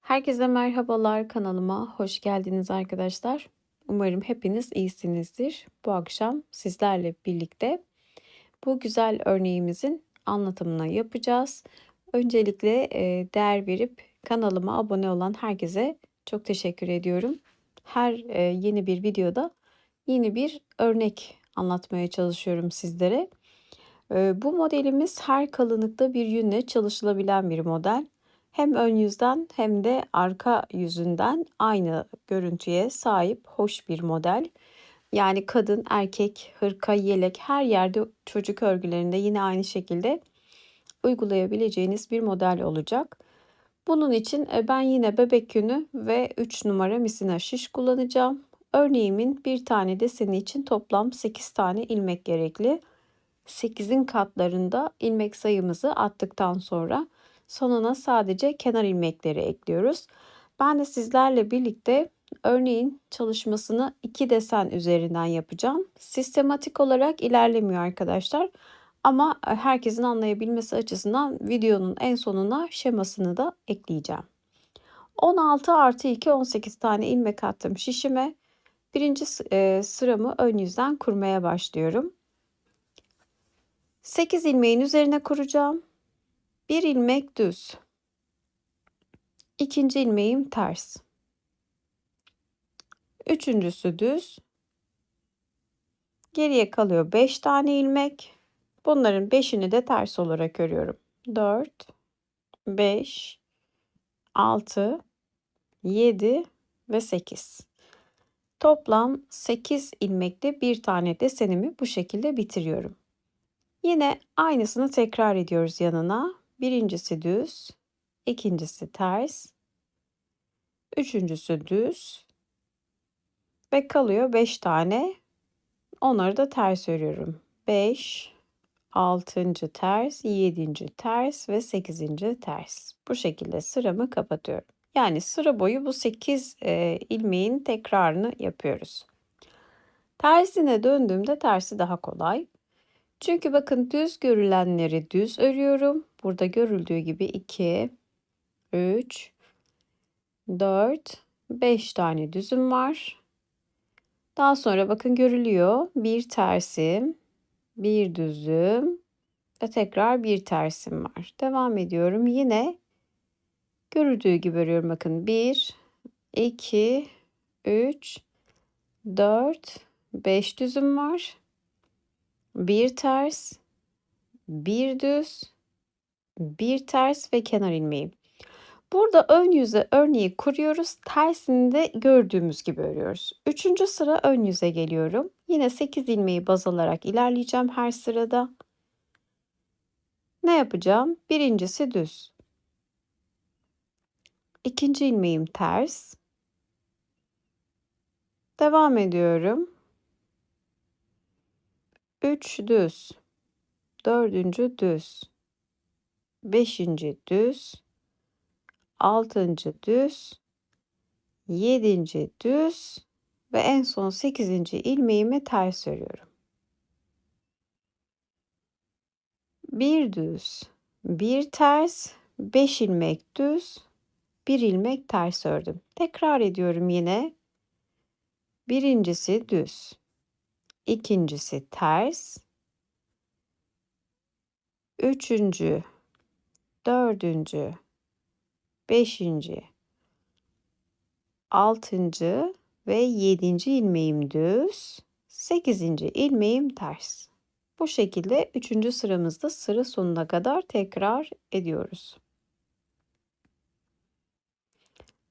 Herkese merhabalar, kanalıma hoş geldiniz arkadaşlar. Umarım hepiniz iyisinizdir. Bu akşam sizlerle birlikte bu güzel örneğimizin anlatımını yapacağız. Öncelikle değer verip kanalıma abone olan herkese çok teşekkür ediyorum. Her yeni bir videoda yeni bir örnek anlatmaya çalışıyorum sizlere. Bu modelimiz her kalınlıkta bir yünle çalışılabilen bir model. Hem ön yüzden hem de arka yüzünden aynı görüntüye sahip hoş bir model. Yani kadın, erkek, hırka, yelek her yerde çocuk örgülerinde yine aynı şekilde uygulayabileceğiniz bir model olacak. Bunun için ben yine bebek yünü ve 3 numara misina şiş kullanacağım. Örneğimin bir tane deseni için toplam 8 tane ilmek gerekli. 8'in katlarında ilmek sayımızı attıktan sonra sonuna sadece kenar ilmekleri ekliyoruz. Ben de sizlerle birlikte örneğin çalışmasını 2 desen üzerinden yapacağım. Sistematik olarak ilerlemiyor arkadaşlar. Ama herkesin anlayabilmesi açısından videonun en sonuna şemasını da ekleyeceğim. 16 artı 2 18 tane ilmek attım şişime. Birinci sıramı ön yüzden kurmaya başlıyorum. 8 ilmeğin üzerine kuracağım. 1 ilmek düz. İkinci ilmeğim ters. Üçüncüsü düz. Geriye kalıyor 5 tane ilmek. Bunların 5'ini de ters olarak örüyorum. 4, 5, 6, 7 ve 8. Toplam 8 ilmekte bir tane desenimi bu şekilde bitiriyorum. Yine aynısını tekrar ediyoruz yanına. Birincisi düz, ikincisi ters, üçüncüsü düz ve kalıyor 5 tane. Onları da ters örüyorum. 5, 6. ters, 7. ters ve 8. ters. Bu şekilde sıramı kapatıyorum. Yani sıra boyu bu 8 ilmeğin tekrarını yapıyoruz. Tersine döndüğümde tersi daha kolay. Çünkü bakın düz görülenleri düz örüyorum. Burada görüldüğü gibi 2, 3, 4, 5 tane düzüm var. Daha sonra bakın görülüyor. Bir tersim, bir düzüm ve tekrar bir tersim var. Devam ediyorum. Yine görüldüğü gibi örüyorum. Bakın 1, 2, 3, 4, 5 düzüm var. Bir ters, bir düz, bir ters ve kenar ilmeği. Burada ön yüze örneği kuruyoruz. Tersini de gördüğümüz gibi örüyoruz. Üçüncü sıra ön yüze geliyorum. Yine 8 ilmeği baz alarak ilerleyeceğim her sırada. Ne yapacağım? Birincisi düz. İkinci ilmeğim ters. Devam ediyorum. 3 düz. Dördüncü düz. Beşinci düz. Altıncı düz. Yedinci düz. Ve en son 8. ilmeğimi ters örüyorum. Bir düz, bir ters, 5 ilmek düz, bir ilmek ters ördüm. Tekrar ediyorum yine. Birincisi düz, ikincisi ters, üçüncü, dördüncü, beşinci, altıncı ve 7. ilmeğim düz, 8. ilmeğim ters. Bu şekilde 3. sıramızda sıra sonuna kadar tekrar ediyoruz.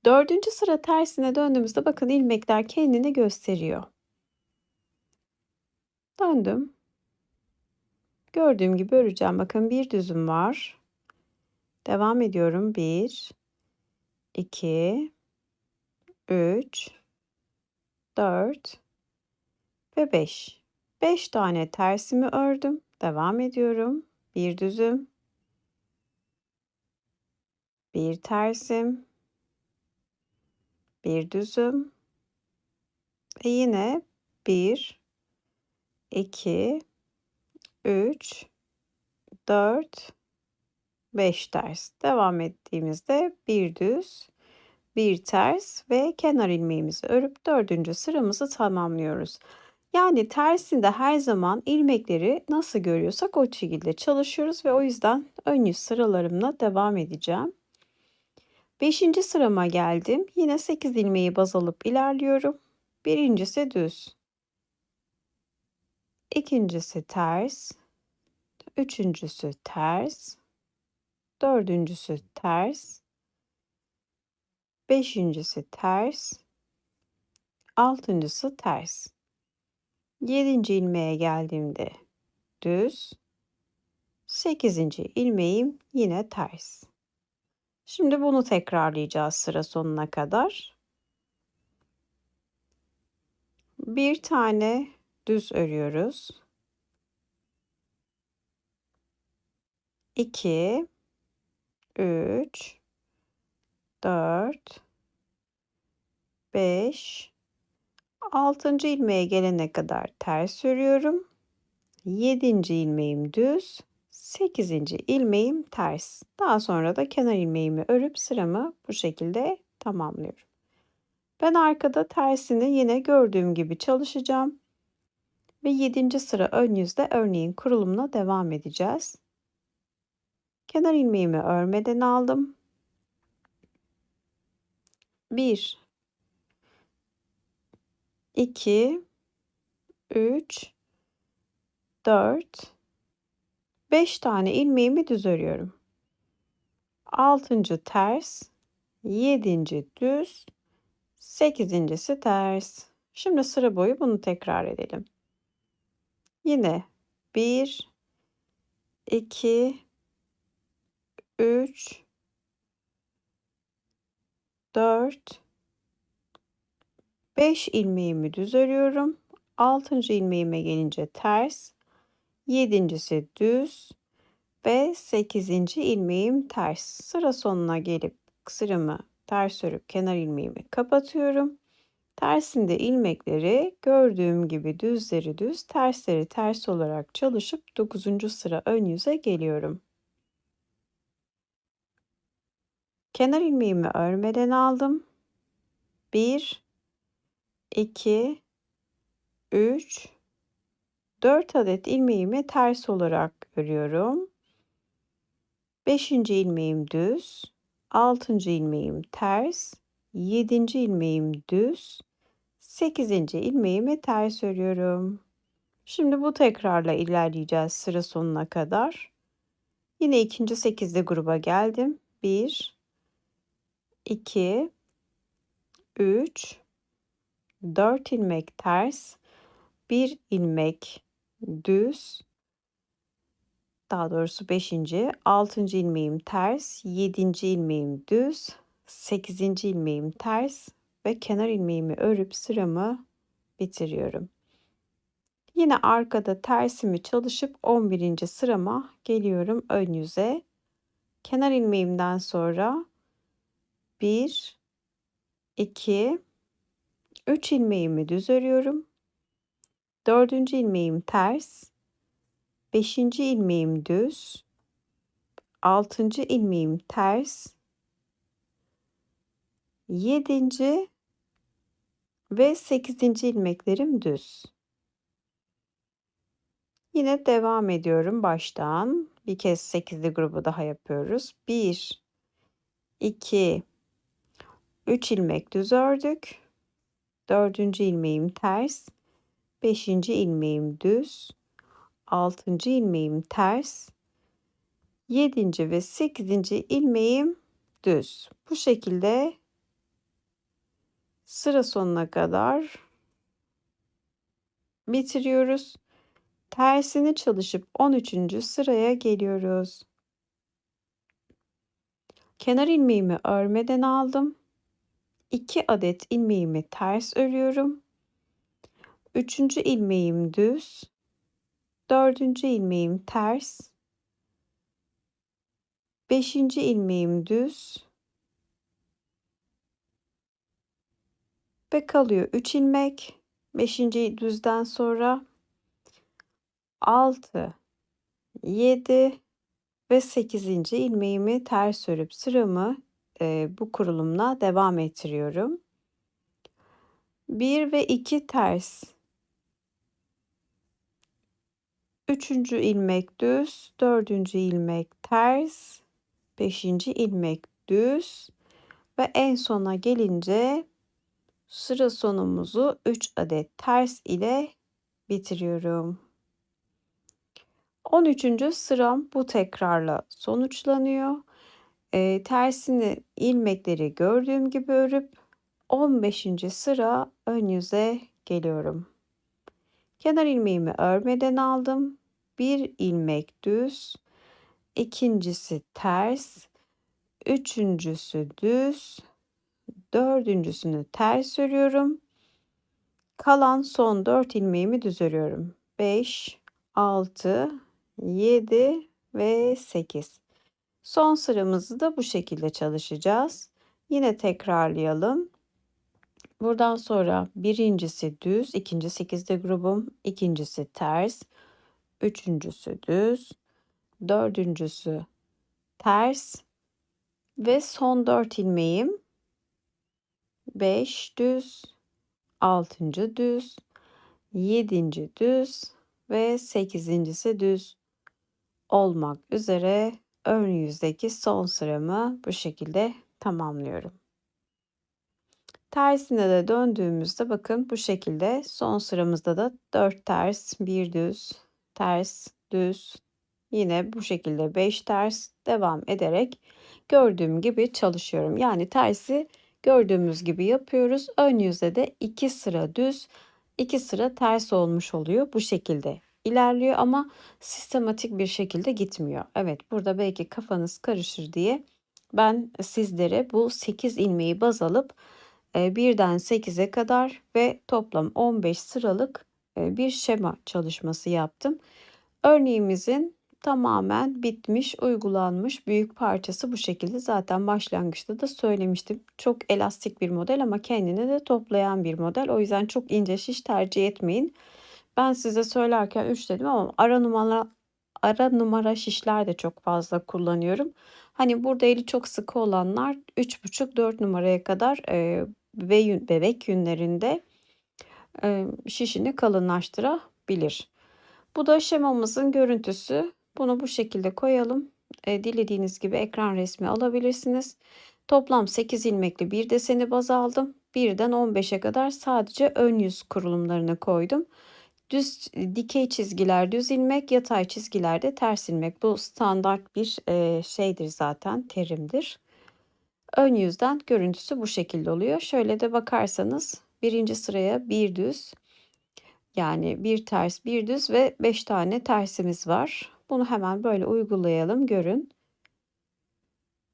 4. sıra tersine döndüğümüzde bakın ilmekler kendini gösteriyor. Döndüm. Gördüğüm gibi öreceğim. Bakın bir düzüm var. Devam ediyorum. 1, 2, 3, 4 ve 5. 5 tane tersimi ördüm. Devam ediyorum. Bir düzüm, bir tersim, bir düzüm ve yine 1, 2, 3, 4, 5 ters. Devam ettiğimizde bir düz bir ters ve kenar ilmeğimizi örüp 4. sıramızı tamamlıyoruz. Yani tersinde her zaman ilmekleri nasıl görüyorsak o şekilde çalışıyoruz ve o yüzden ön yüz sıralarımla devam edeceğim. 5. sırama geldim. Yine 8 ilmeği baz alıp ilerliyorum. Birincisi düz, ikincisi ters, üçüncüsü ters, dördüncüsü ters, beşincisi ters, altıncısı ters. 7. ilmeğe geldiğimde düz, 8. ilmeğim yine ters. Şimdi bunu tekrarlayacağız sıra sonuna kadar. Bir tane düz örüyoruz. 2, 3, 4, 5, 6. ilmeğe gelene kadar ters örüyorum. 7. ilmeğim düz, 8. ilmeğim ters. Daha sonra da kenar ilmeğimi örüp sıramı bu şekilde tamamlıyorum. Ben arkada tersini yine gördüğüm gibi çalışacağım ve 7. sıra ön yüzde örneğin kurulumuna devam edeceğiz. Kenar ilmeğimi örmeden aldım. 1, 2, 3, 4, 5 tane ilmeğimi düz örüyorum. 6. ters, 7. düz, 8.'si ters. Şimdi sıra boyu bunu tekrar edelim. Yine 1, 2, 3, 4, 5 ilmeğimi düz örüyorum. 6. ilmeğime gelince ters, 7.'si düz ve 8. ilmeğim ters. Sıra sonuna gelip sıramı ters örüp kenar ilmeğimi kapatıyorum. Tersinde ilmekleri gördüğüm gibi düzleri düz, tersleri ters olarak çalışıp 9. sıra ön yüze geliyorum. Kenar ilmeğimi örmeden aldım. 1, 2, 3, 4 adet ilmeğimi ters olarak örüyorum. 5. ilmeğim düz, 6. ilmeğim ters, 7. ilmeğim düz, 8. ilmeğimi ters örüyorum. Şimdi bu tekrarla ilerleyeceğiz sıra sonuna kadar. Yine ikinci 8'li gruba geldim. 1, 2, 3, 4 ilmek ters, 1 ilmek düz, daha doğrusu 5. 6. ilmeğim ters, 7. ilmeğim düz, 8. ilmeğim ters ve kenar ilmeğimi örüp sıramı bitiriyorum. Yine arkada tersimi çalışıp 11. sırama geliyorum ön yüze. Kenar ilmeğimden sonra 1, 2, 3 ilmeğimi düz örüyorum. 4. ilmeğim ters, 5. ilmeğim düz, 6. ilmeğim ters, 7. ve 8. ilmeklerim düz. Yine devam ediyorum baştan. Bir kez 8'li grubu daha yapıyoruz. 1, 2, 3 ilmek düz ördük. 4. ilmeğim ters, 5. ilmeğim düz, 6. ilmeğim ters, 7. ve 8. ilmeğim düz. Bu şekilde sıra sonuna kadar bitiriyoruz. Tersini çalışıp 13. sıraya geliyoruz. Kenar ilmeğimi örmeden aldım. 2 adet ilmeğimi ters örüyorum. 3. ilmeğim düz, 4. ilmeğim ters, 5. ilmeğim düz ve kalıyor 3 ilmek. 5. düzden sonra 6, 7 ve 8. ilmeğimi ters örüp sıramı bu kurulumla devam ettiriyorum. 1 ve 2 ters. 3. ilmek düz, 4. ilmek ters, 5. ilmek düz ve en sona gelince sıra sonumuzu 3 adet ters ile bitiriyorum. 13. sıram bu tekrarla sonuçlanıyor. Tersini ilmekleri gördüğüm gibi örüp 15. sıra ön yüze geliyorum. Kenar ilmeğimi örmeden aldım. Bir ilmek düz, ikincisi ters, üçüncüsü düz, dördüncüsünü ters örüyorum. Kalan son 4 ilmeğimi düz örüyorum. 5, 6, 7 ve 8. Son sıramızı da bu şekilde çalışacağız. Yine tekrarlayalım. Buradan sonra birincisi düz, ikinci 8'de grubum, ikincisi ters, üçüncüsü düz, dördüncüsü ters ve son 4 ilmeğim 5 düz, 6. düz, 7. düz ve 8.'si düz olmak üzere ön yüzdeki son sıramı bu şekilde tamamlıyorum. Tersine de döndüğümüzde bakın bu şekilde son sıramızda da 4 ters, 1 düz, ters, düz, yine bu şekilde 5 ters devam ederek gördüğüm gibi çalışıyorum. Yani tersi gördüğümüz gibi yapıyoruz. Ön yüzde de 2 sıra düz, 2 sıra ters olmuş oluyor. Bu şekilde ilerliyor ama sistematik bir şekilde gitmiyor. Evet, burada belki kafanız karışır diye ben sizlere bu 8 ilmeği baz alıp 1'den 8'e kadar ve toplam 15 sıralık bir şema çalışması yaptım. Örneğimizin tamamen bitmiş, uygulanmış büyük parçası bu şekilde. Zaten başlangıçta da söylemiştim. Çok elastik bir model ama kendini de toplayan bir model. O yüzden çok ince şiş tercih etmeyin. Ben size söylerken 3 dedim ama ara numara şişler de çok fazla kullanıyorum. Hani burada eli çok sıkı olanlar 3,5-4 numaraya kadar bebek yünlerinde şişini kalınlaştırabilir. Bu da şemamızın görüntüsü. Bunu bu şekilde koyalım. Dilediğiniz gibi ekran resmi alabilirsiniz. Toplam 8 ilmekli bir deseni baz aldım. 1'den 15'e kadar sadece ön yüz kurulumlarını koydum. Düz dikey çizgiler düz ilmek, yatay çizgiler de ters ilmek. Bu standart bir şeydir zaten, terimdir. Ön yüzden görüntüsü bu şekilde oluyor. Şöyle de bakarsanız birinci sıraya bir düz, yani bir ters bir düz ve 5 tane tersimiz var. Bunu hemen böyle uygulayalım, görün.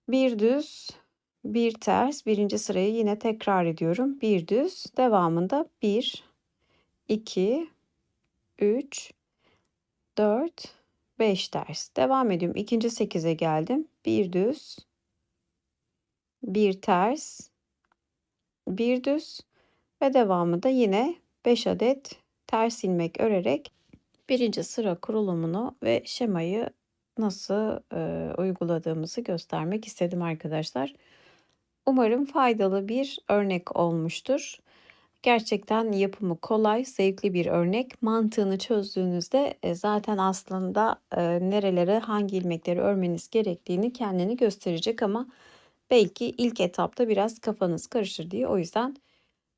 Bir düz, bir ters, birinci sırayı yine tekrar ediyorum. Bir düz, devamında 1, 2, 3, 4, 5 ters. Devam ediyorum. İkinci 8'e geldim. Bir düz, bir ters, bir düz ve devamında yine 5 adet ters ilmek örerek birinci sıra kurulumunu ve şemayı nasıl uyguladığımızı göstermek istedim arkadaşlar. Umarım faydalı bir örnek olmuştur. Gerçekten yapımı kolay, zevkli bir örnek. Mantığını çözdüğünüzde zaten aslında nerelere hangi ilmekleri örmeniz gerektiğini kendini gösterecek ama belki ilk etapta biraz kafanız karışır diye o yüzden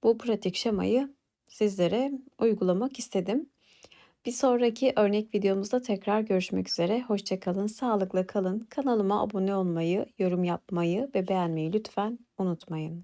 bu pratik şemayı sizlere uygulamak istedim. Bir sonraki örnek videomuzda tekrar görüşmek üzere. Hoşça kalın, sağlıkla kalın. Kanalıma abone olmayı, yorum yapmayı ve beğenmeyi lütfen unutmayın.